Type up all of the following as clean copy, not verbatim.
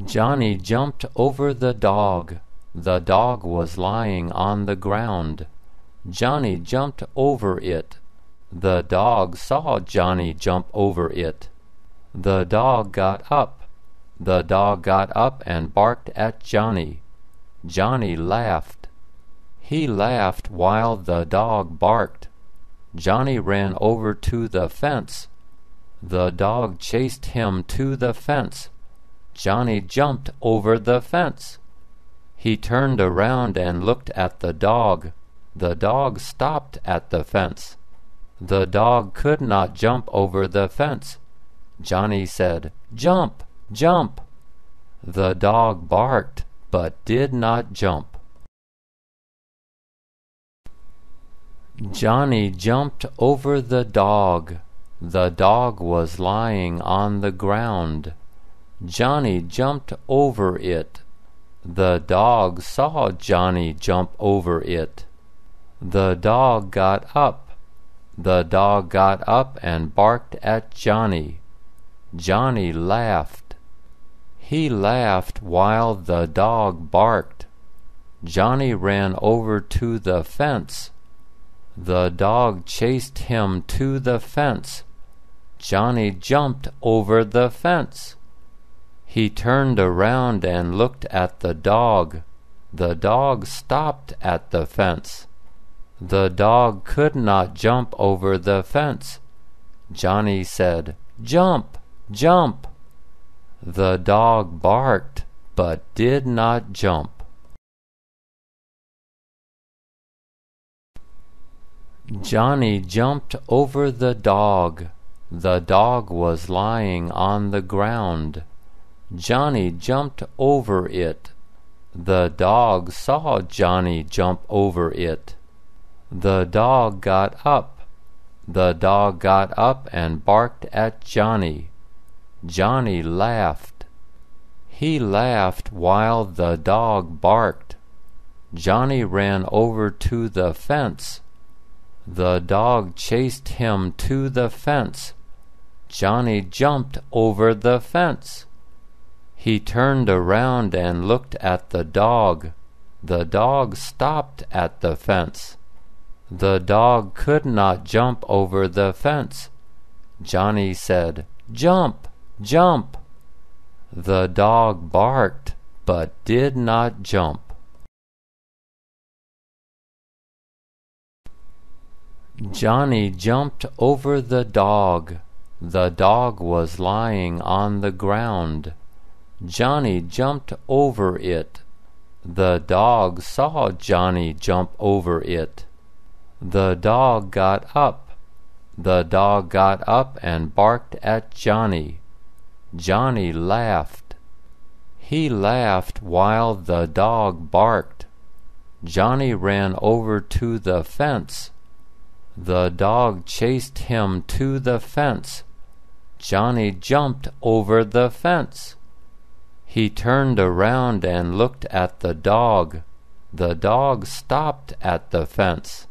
Johnny jumped over the dog. The dog was lying on the ground. Johnny jumped over it. The dog saw Johnny jump over it. The dog got up. The dog got up and barked at Johnny. Johnny laughed. He laughed while the dog barked. Johnny ran over to the fence. The dog chased him to the fence. Johnny jumped over the fence. He turned around and looked at the dog. The dog stopped at the fence. The dog could not jump over the fence. Johnny said, "Jump, jump." The dog barked, but did not jump. Johnny jumped over the dog. The dog was lying on the ground. Johnny jumped over it. The dog saw Johnny jump over it. The dog got up. The dog got up and barked at Johnny. Johnny laughed. He laughed while the dog barked. Johnny ran over to the fence. The dog chased him to the fence. Johnny jumped over the fence. He turned around and looked at the dog. The dog stopped at the fence. The dog could not jump over the fence. Johnny said, "Jump, jump." The dog barked, but did not jump. Johnny jumped over the dog. The dog was lying on the ground. Johnny jumped over it. The dog saw Johnny jump over it. The dog got up. The dog got up and barked at Johnny. Johnny laughed. He laughed while the dog barked. Johnny ran over to the fence. The dog chased him to the fence. Johnny jumped over the fence. He turned around and looked at the dog. The dog stopped at the fence. The dog could not jump over the fence. Johnny said, "Jump, jump." The dog barked, but did not jump. Johnny jumped over the dog. The dog was lying on the ground. Johnny jumped over it. The dog saw Johnny jump over it. The dog got up. The dog got up and barked at Johnny. Johnny laughed. He laughed while the dog barked. Johnny ran over to the fence. The dog chased him to the fence. Johnny jumped over the fence. He turned around and looked at the dog. The dog stopped at the fence.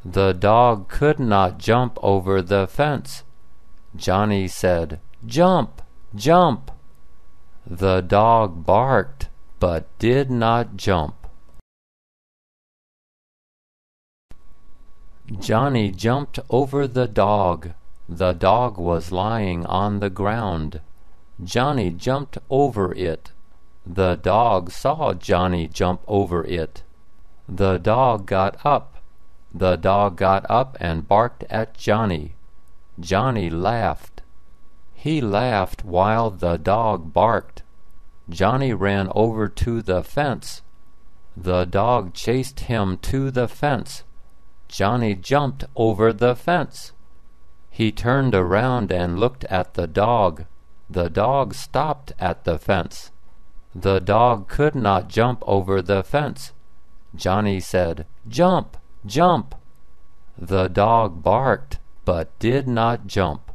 The dog could not jump over the fence. Johnny said, "Jump, jump." The dog barked, but did not jump. Johnny jumped over the dog. The dog was lying on the ground. Johnny jumped over it. The dog saw Johnny jump over it. The dog got up. The dog got up and barked at Johnny. Johnny laughed. He laughed while the dog barked. Johnny ran over to the fence. The dog chased him to the fence. Johnny jumped over the fence. He turned around and looked at the dog. The dog stopped at the fence. The dog could not jump over the fence. Johnny said, "Jump, jump." The dog barked, but did not jump.